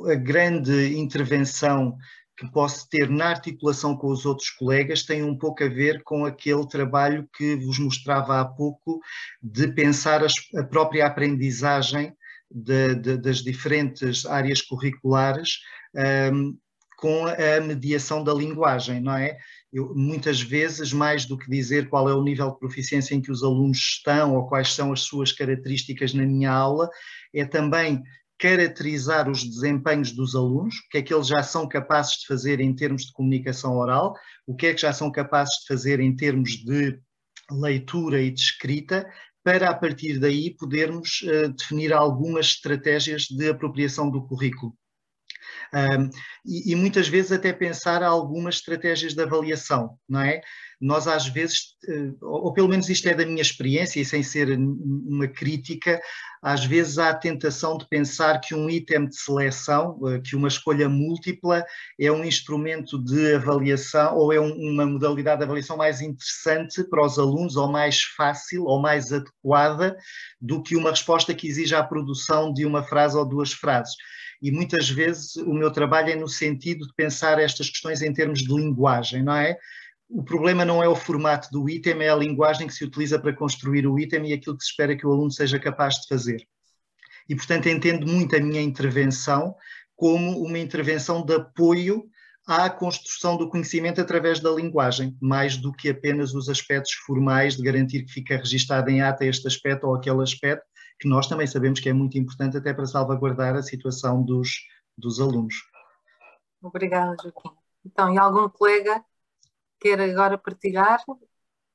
a grande intervenção que posso ter na articulação com os outros colegas tem um pouco a ver com aquele trabalho que vos mostrava há pouco de pensar a própria aprendizagem das diferentes áreas curriculares com a mediação da linguagem, não é? Muitas vezes, mais do que dizer qual é o nível de proficiência em que os alunos estão ou quais são as suas características na minha aula, é também caracterizar os desempenhos dos alunos, o que é que eles já são capazes de fazer em termos de comunicação oral, o que é que já são capazes de fazer em termos de leitura e de escrita, para a partir daí podermos definir algumas estratégias de apropriação do currículo. E muitas vezes até pensar algumas estratégias de avaliação, não é? Nós às vezes, ou pelo menos isto é da minha experiência e sem ser uma crítica, às vezes há a tentação de pensar que um item de seleção, que uma escolha múltipla é um instrumento de avaliação ou é uma modalidade de avaliação mais interessante para os alunos ou mais fácil ou mais adequada do que uma resposta que exija a produção de uma frase ou duas frases. E muitas vezes o meu trabalho é no sentido de pensar estas questões em termos de linguagem, não é? O problema não é o formato do item, é a linguagem que se utiliza para construir o item e aquilo que se espera que o aluno seja capaz de fazer. E, portanto, entendo muito a minha intervenção como uma intervenção de apoio à construção do conhecimento através da linguagem, mais do que apenas os aspectos formais de garantir que fica registado em ata este aspecto ou aquele aspecto, que nós também sabemos que é muito importante até para salvaguardar a situação dos alunos. Obrigada, Joaquim. Então, e algum colega quer agora partilhar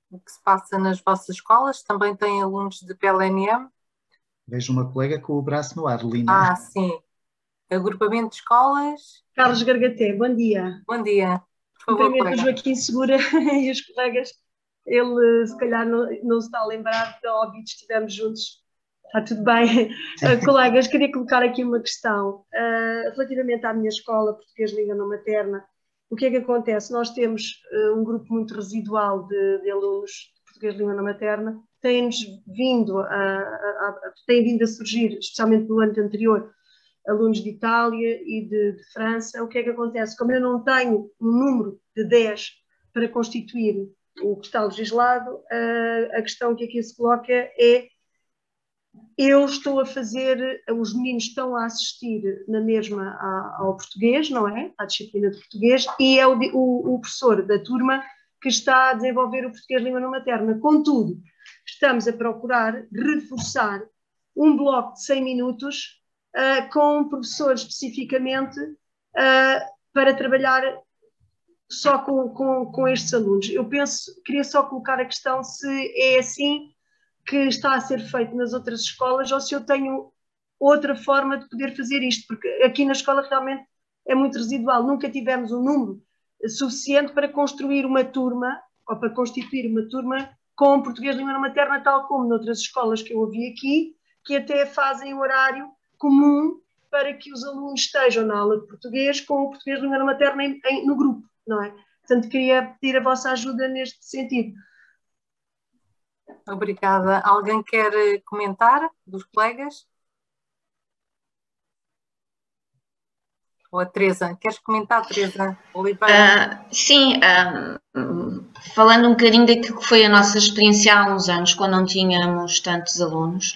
o que se passa nas vossas escolas? Também têm alunos de PLNM? Vejo uma colega com o braço no ar, Lina. Sim. Agrupamento de escolas. Carlos Gargaté, bom dia. Bom dia. Por favor, colega. O Joaquim Segura e os colegas, ele se calhar não se está a lembrar, óbvio que estivemos juntos. Está tudo bem. Colegas, queria colocar aqui uma questão. Relativamente à minha escola, Português Língua Não Materna, o que é que acontece? Nós temos um grupo muito residual de alunos de Português Língua Não Materna, têm vindo a surgir, especialmente no ano anterior, alunos de Itália e de França. O que é que acontece? Como eu não tenho um número de 10 para constituir o que está legislado, a questão que aqui se coloca é: eu estou a fazer, os meninos estão a assistir na mesma ao português, não é? À disciplina de português, e é o professor da turma que está a desenvolver o português língua não materna. Contudo, estamos a procurar reforçar um bloco de 100 minutos com um professor especificamente para trabalhar só com estes alunos. Eu queria só colocar a questão se é assim que está a ser feito nas outras escolas ou se eu tenho outra forma de poder fazer isto, porque aqui na escola realmente é muito residual. Nunca tivemos um número suficiente para construir uma turma ou para constituir uma turma com português língua não materna, tal como noutras escolas que eu ouvi aqui, que até fazem horário comum para que os alunos estejam na aula de português com o português língua não materna no grupo, não é? Portanto, queria pedir a vossa ajuda neste sentido. Obrigada. Alguém quer comentar dos colegas? Ou a Teresa? Queres comentar, Teresa Oliveira? Sim, falando um bocadinho daquilo que foi a nossa experiência há uns anos, quando não tínhamos tantos alunos,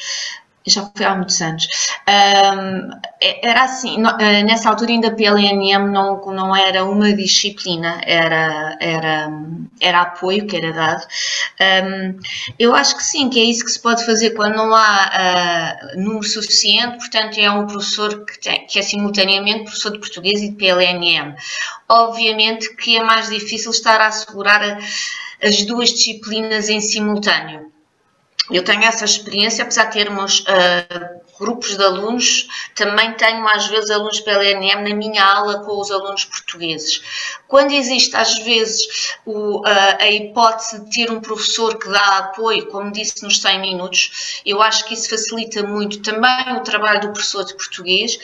já foi há muitos anos. Era assim, nessa altura ainda a PLNM não era uma disciplina, era apoio que era dado. Eu acho que sim, que é isso que se pode fazer quando não há número suficiente, portanto é um professor que é simultaneamente professor de português e de PLNM. Obviamente que é mais difícil estar a assegurar as duas disciplinas em simultâneo. Eu tenho essa experiência, apesar de termos grupos de alunos, também tenho às vezes alunos PLNM na minha aula com os alunos portugueses. Quando existe às vezes a hipótese de ter um professor que dá apoio, como disse, nos 100 minutos, eu acho que isso facilita muito também o trabalho do professor de português.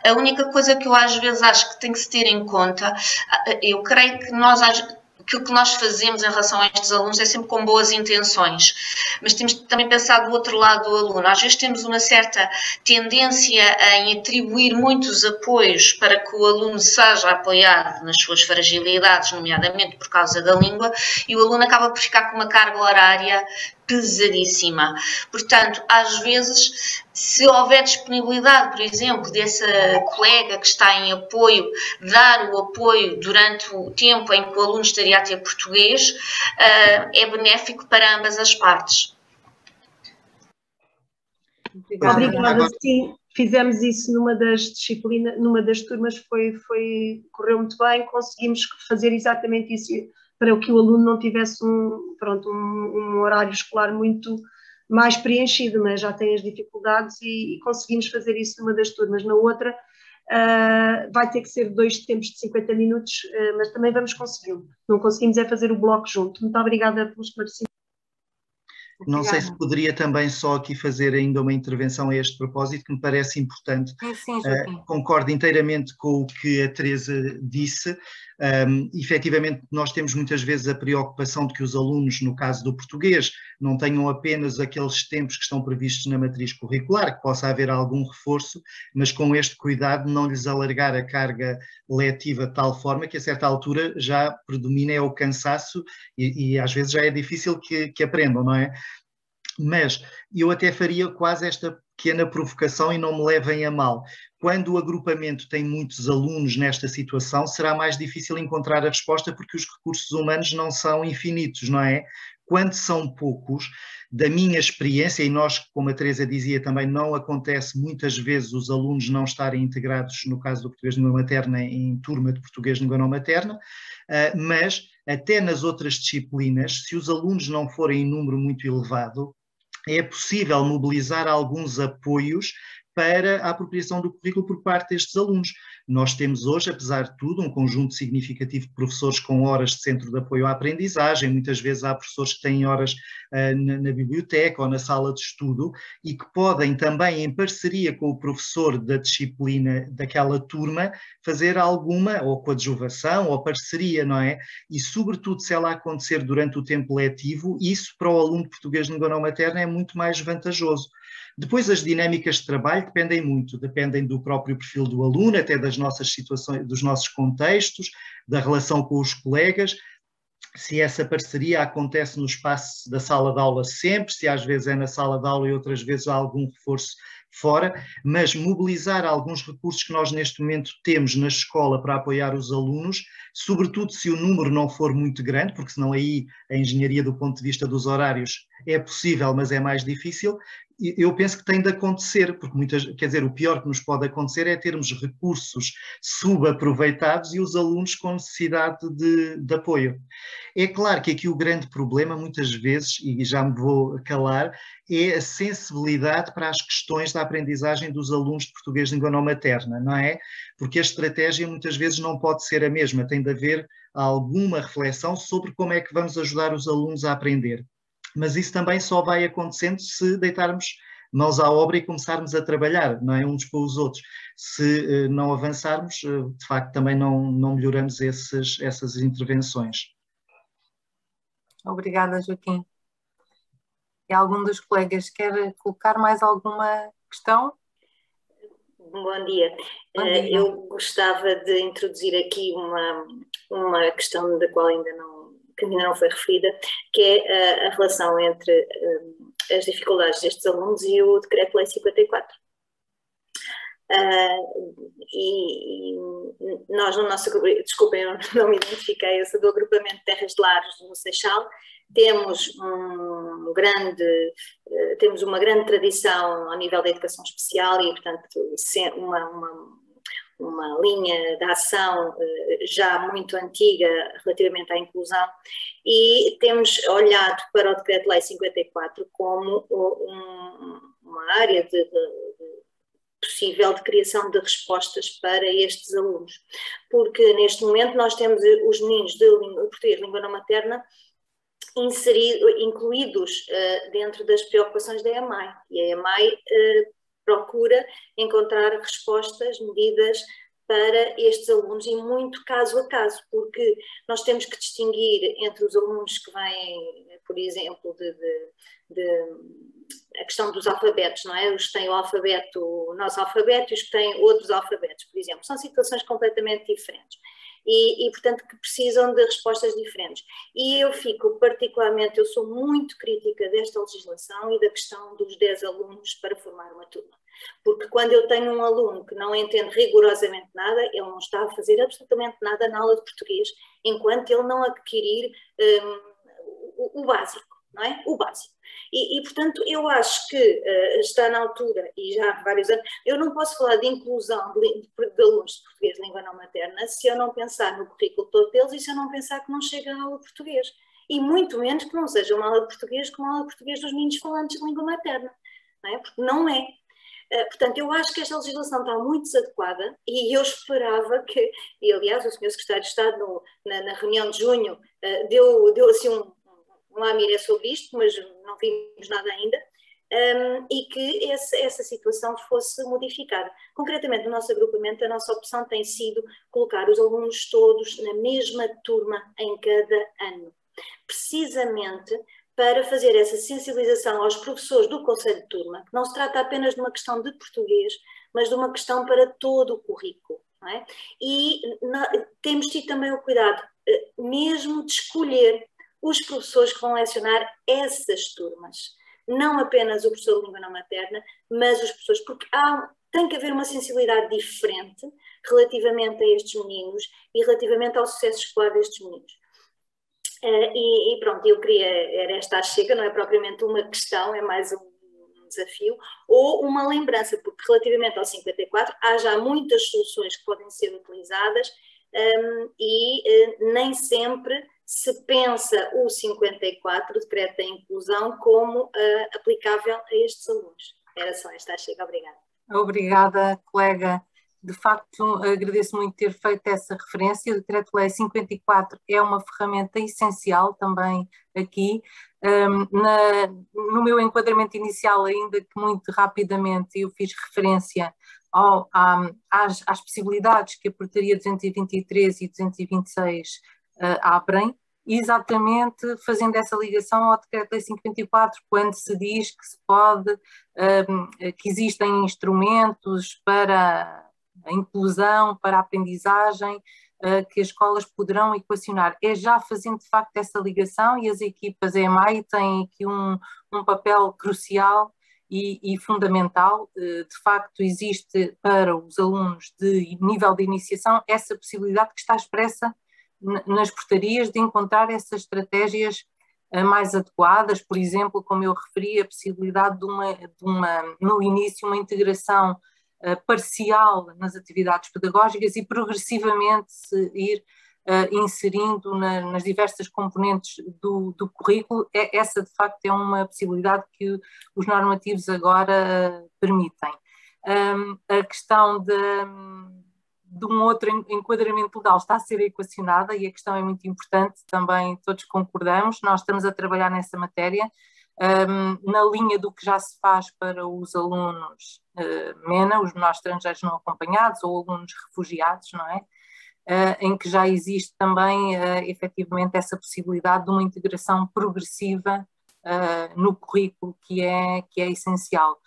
A única coisa que eu às vezes acho que tem que se ter em conta, eu creio que aquilo que nós fazemos em relação a estes alunos é sempre com boas intenções, mas temos de também pensar do outro lado do aluno. Às vezes temos uma certa tendência em atribuir muitos apoios para que o aluno seja apoiado nas suas fragilidades, nomeadamente por causa da língua, e o aluno acaba por ficar com uma carga horária pesadíssima. Portanto, às vezes, se houver disponibilidade, por exemplo, dessa colega que está em apoio, dar o apoio durante o tempo em que o aluno estaria a ter português, é benéfico para ambas as partes. Obrigada, sim. Fizemos isso numa das disciplinas, numa das turmas, correu muito bem, conseguimos fazer exatamente isso, para que o aluno não tivesse um horário escolar muito mais preenchido, mas já tem as dificuldades e conseguimos fazer isso numa das turmas. Na outra vai ter que ser 2 tempos de 50 minutos, mas também vamos consegui-lo. Não conseguimos é fazer o bloco junto. Muito obrigada pelo esclarecimento. Não sei se poderia também só aqui fazer ainda uma intervenção a este propósito, que me parece importante. Sim, Joaquim. Concordo inteiramente com o que a Teresa disse. Efetivamente, nós temos muitas vezes a preocupação de que os alunos, no caso do português, não tenham apenas aqueles tempos que estão previstos na matriz curricular, que possa haver algum reforço, mas com este cuidado não lhes alargar a carga letiva de tal forma que a certa altura já predomina o cansaço e às vezes já é difícil que aprendam, não é? Mas eu até faria quase esta pequena provocação e não me levem a mal. Quando o agrupamento tem muitos alunos nesta situação, será mais difícil encontrar a resposta porque os recursos humanos não são infinitos, não é? Quando são poucos, da minha experiência, e nós, como a Teresa dizia também, não acontece muitas vezes os alunos não estarem integrados, no caso do português de língua materna, em turma de português de língua não materna, mas até nas outras disciplinas, se os alunos não forem em número muito elevado, é possível mobilizar alguns apoios para a apropriação do currículo por parte destes alunos. Nós temos hoje, apesar de tudo, um conjunto significativo de professores com horas de centro de apoio à aprendizagem, muitas vezes há professores que têm horas na biblioteca ou na sala de estudo e que podem também, em parceria com o professor da disciplina daquela turma, fazer alguma, ou coadjuvação, ou parceria, não é? E, sobretudo, se ela acontecer durante o tempo letivo, isso para o aluno de português de língua não materna é muito mais vantajoso. Depois as dinâmicas de trabalho dependem muito, dependem do próprio perfil do aluno, até das nossas situações, dos nossos contextos, da relação com os colegas, se essa parceria acontece no espaço da sala de aula sempre, se às vezes é na sala de aula e outras vezes há algum reforço fora, mas mobilizar alguns recursos que nós neste momento temos na escola para apoiar os alunos, sobretudo se o número não for muito grande, porque senão aí a engenharia do ponto de vista dos horários é possível, mas é mais difícil. Eu penso que tem de acontecer, porque quer dizer, o pior que nos pode acontecer é termos recursos subaproveitados e os alunos com necessidade de apoio. É claro que aqui o grande problema, muitas vezes, e já me vou calar, é a sensibilidade para as questões da aprendizagem dos alunos de português de língua não materna, não é? Porque a estratégia muitas vezes não pode ser a mesma, tem de haver alguma reflexão sobre como é que vamos ajudar os alunos a aprender. Mas isso também só vai acontecendo se deitarmos mãos à obra e começarmos a trabalhar, não é? Uns com os outros. Se não avançarmos, de facto também não melhoramos essas intervenções. Obrigada, Joaquim. E algum dos colegas quer colocar mais alguma questão? Bom dia. Bom dia. Eu gostava de introduzir aqui uma questão da qual ainda não foi referida, que é a relação entre as dificuldades destes alunos e o Decreto-Lei 54. E nós no nosso grupo, desculpem, eu não me identifiquei, eu sou do agrupamento de Terras de Lares no Seixal, temos uma grande tradição ao nível da educação especial e, portanto, uma linha de ação já muito antiga relativamente à inclusão, e temos olhado para o Decreto-Lei 54 como uma área possível de criação de respostas para estes alunos, porque neste momento nós temos os meninos de português língua não materna incluídos dentro das preocupações da EMAI, e a EMAI procura encontrar respostas, medidas para estes alunos, e muito caso a caso, porque nós temos que distinguir entre os alunos que vêm, por exemplo, a questão dos alfabetos, não é? Os que têm o nosso alfabeto e os que têm outros alfabetos, por exemplo. São situações completamente diferentes e portanto, que precisam de respostas diferentes. E eu sou muito crítica desta legislação e da questão dos 10 alunos para formar uma turma. Porque quando eu tenho um aluno que não entende rigorosamente nada, ele não está a fazer absolutamente nada na aula de português, enquanto ele não adquirir o básico, não é? O básico. E portanto, eu acho que está na altura, e já há vários anos, eu não posso falar de inclusão de alunos de português de língua não materna se eu não pensar no currículo todo deles e se eu não pensar que não chega a aula de português. E muito menos que não seja uma aula de português como a aula de português dos meninos falantes de língua materna, não é? Porque não é. Portanto, eu acho que esta legislação está muito desadequada e eu esperava que, e aliás o Sr. Secretário de Estado na reunião de junho deu assim um lamiré sobre isto, mas não vimos nada ainda, e que essa situação fosse modificada. Concretamente, no nosso agrupamento, a nossa opção tem sido colocar os alunos todos na mesma turma em cada ano, precisamente para fazer essa sensibilização aos professores do Conselho de Turma, que não se trata apenas de uma questão de português, mas de uma questão para todo o currículo. Não é? E temos tido também o cuidado, mesmo de escolher os professores que vão lecionar essas turmas. Não apenas o professor de língua não materna, mas os professores, porque tem que haver uma sensibilidade diferente relativamente a estes meninos e relativamente ao sucesso escolar destes meninos. E pronto, era esta a chega, não é propriamente uma questão, é mais um desafio, ou uma lembrança, porque relativamente ao 54 há já muitas soluções que podem ser utilizadas e nem sempre se pensa o 54, o Decreto da Inclusão, como aplicável a estes alunos. Era só esta a chega, obrigada. Obrigada, colega. De facto, agradeço muito ter feito essa referência. O Decreto-Lei 54 é uma ferramenta essencial também aqui. No meu enquadramento inicial, ainda que muito rapidamente, eu fiz referência às possibilidades que a Portaria 223 e 226 abrem, exatamente fazendo essa ligação ao Decreto-Lei 54, quando se diz que se pode, que existem instrumentos para a inclusão, para a aprendizagem, que as escolas poderão equacionar. É já fazendo de facto essa ligação, e as equipas EMAI têm aqui um papel crucial e fundamental. De facto, existe para os alunos de nível de iniciação essa possibilidade que está expressa nas portarias de encontrar essas estratégias mais adequadas, por exemplo, como eu referi, a possibilidade de no início, uma integração parcial nas atividades pedagógicas e progressivamente se ir inserindo nas diversas componentes do currículo. Essa, de facto, é uma possibilidade que os normativos agora permitem. A questão de um outro enquadramento legal está a ser equacionada e a questão é muito importante, também todos concordamos. Nós estamos a trabalhar nessa matéria, na linha do que já se faz para os alunos MENA, os menores estrangeiros não acompanhados ou alunos refugiados, não é? Em que já existe também efetivamente essa possibilidade de uma integração progressiva no currículo, que é essencial.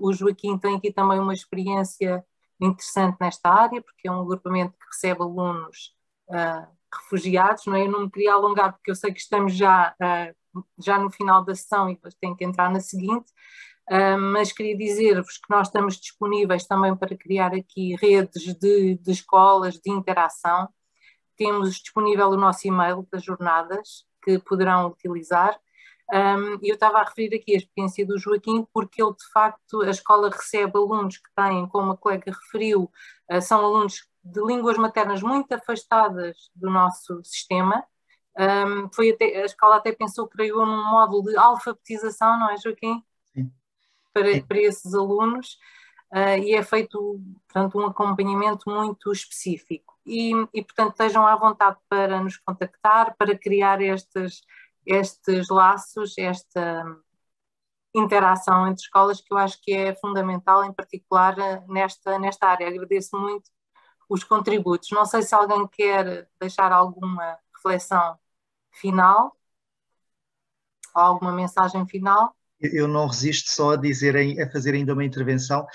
O Joaquim tem aqui também uma experiência interessante nesta área, porque é um agrupamento que recebe alunos refugiados, não é? Eu não me queria alongar porque eu sei que estamos já no final da sessão e depois tenho que entrar na seguinte, Mas queria dizer-vos que nós estamos disponíveis também para criar aqui redes de escolas de interação. Temos disponível o nosso e-mail das jornadas, que poderão utilizar. Eu estava a referir aqui a experiência do Joaquim, porque ele, de facto, a escola recebe alunos que têm, como a colega referiu, são alunos de línguas maternas muito afastadas do nosso sistema. A escola até pensou, criou num módulo de alfabetização, não é, Joaquim? Sim. Para esses alunos, e é feito, portanto, um acompanhamento muito específico. E, portanto, estejam à vontade para nos contactar, para criar estes laços, esta interação entre escolas, que eu acho que é fundamental, em particular nesta área. Agradeço muito os contributos. Não sei se alguém quer deixar alguma reflexão final, ou alguma mensagem final. Eu não resisto só a fazer ainda uma intervenção.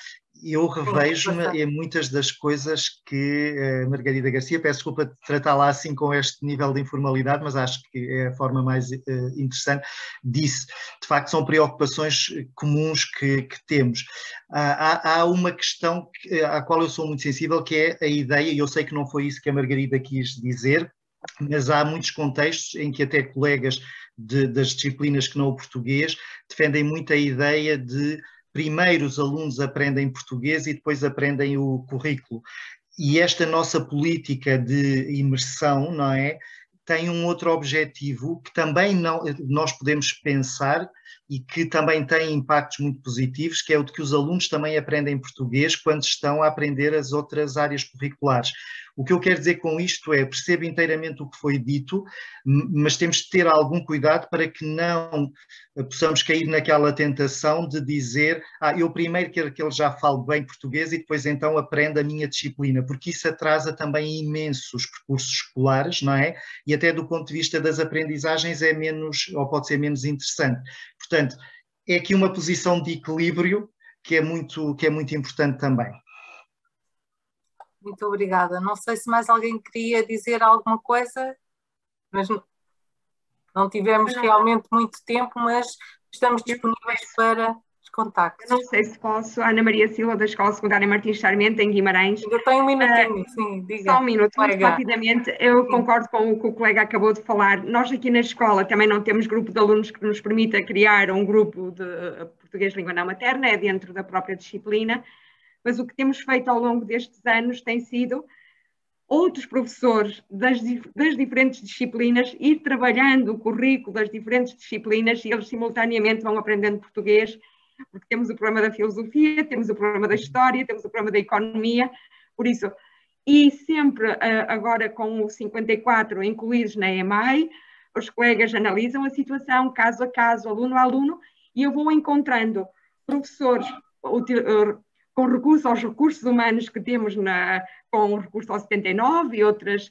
Eu revejo-me em muitas das coisas que a Margarida Garcia, peço desculpa de tratá-la assim com este nível de informalidade, mas acho que é a forma mais interessante, disse. De facto, são preocupações comuns que temos. Há uma questão à qual eu sou muito sensível, que é a ideia, e eu sei que não foi isso que a Margarida quis dizer, mas há muitos contextos em que até colegas das disciplinas que não o português defendem muito a ideia de primeiro os alunos aprendem português e depois aprendem o currículo. E esta nossa política de imersão, não é, tem um outro objetivo que também nós podemos pensar e que também tem impactos muito positivos, que é o de que os alunos também aprendem português quando estão a aprender as outras áreas curriculares. O que eu quero dizer com isto é, percebo inteiramente o que foi dito, mas temos de ter algum cuidado para que não possamos cair naquela tentação de dizer eu primeiro quero que ele já fale bem português e depois então aprenda a minha disciplina, porque isso atrasa também imenso os percursos escolares, não é? E até do ponto de vista das aprendizagens é menos, ou pode ser menos interessante. Portanto, é aqui uma posição de equilíbrio que é muito importante também. Muito obrigada. Não sei se mais alguém queria dizer alguma coisa, mas não tivemos realmente muito tempo, mas estamos disponíveis para os contactos. Eu não sei se posso, Ana Maria Silva, da Escola Secundária Martins Sarmento, em Guimarães. Eu tenho um minutinho, sim, diga. Só um minuto, muito rapidamente. Eu concordo com o que o colega acabou de falar. Nós aqui na escola também não temos grupo de alunos que nos permita criar um grupo de português língua não materna, é dentro da própria disciplina, mas o que temos feito ao longo destes anos tem sido outros professores das diferentes disciplinas ir trabalhando o currículo das diferentes disciplinas e eles simultaneamente vão aprendendo português, porque temos o problema da filosofia, temos o problema da história, temos o problema da economia, por isso, e sempre agora com o 54 incluídos na EMAI, os colegas analisam a situação caso a caso, aluno a aluno, e eu vou encontrando professores com recurso aos recursos humanos que temos com o recurso ao 79 e outras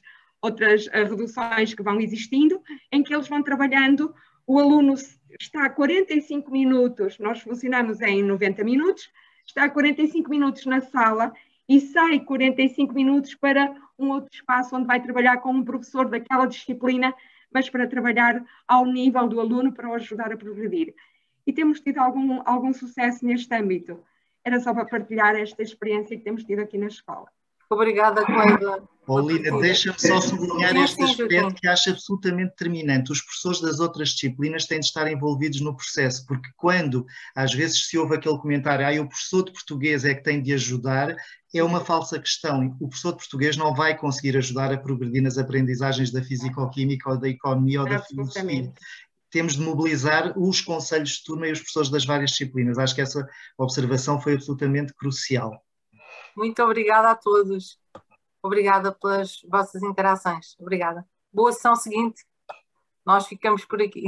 reduções que vão existindo, em que eles vão trabalhando, o aluno está a 45 minutos, nós funcionamos em 90 minutos, está a 45 minutos na sala e sai 45 minutos para um outro espaço onde vai trabalhar com um professor daquela disciplina, mas para trabalhar ao nível do aluno para o ajudar a progredir. E temos tido algum sucesso neste âmbito. Era só para partilhar esta experiência que temos tido aqui na escola. Obrigada, colega. Lina, deixa-me só sublinhar este aspecto que acho absolutamente determinante. Os professores das outras disciplinas têm de estar envolvidos no processo, porque quando às vezes se ouve aquele comentário o professor de português é que tem de ajudar, é uma falsa questão. O professor de português não vai conseguir ajudar a progredir nas aprendizagens da físico-química ou da economia ou da filosofia. Temos de mobilizar os conselhos de turma e os professores das várias disciplinas. Acho que essa observação foi absolutamente crucial. Muito obrigada a todos. Obrigada pelas vossas interações. Obrigada. Boa sessão seguinte. Nós ficamos por aqui.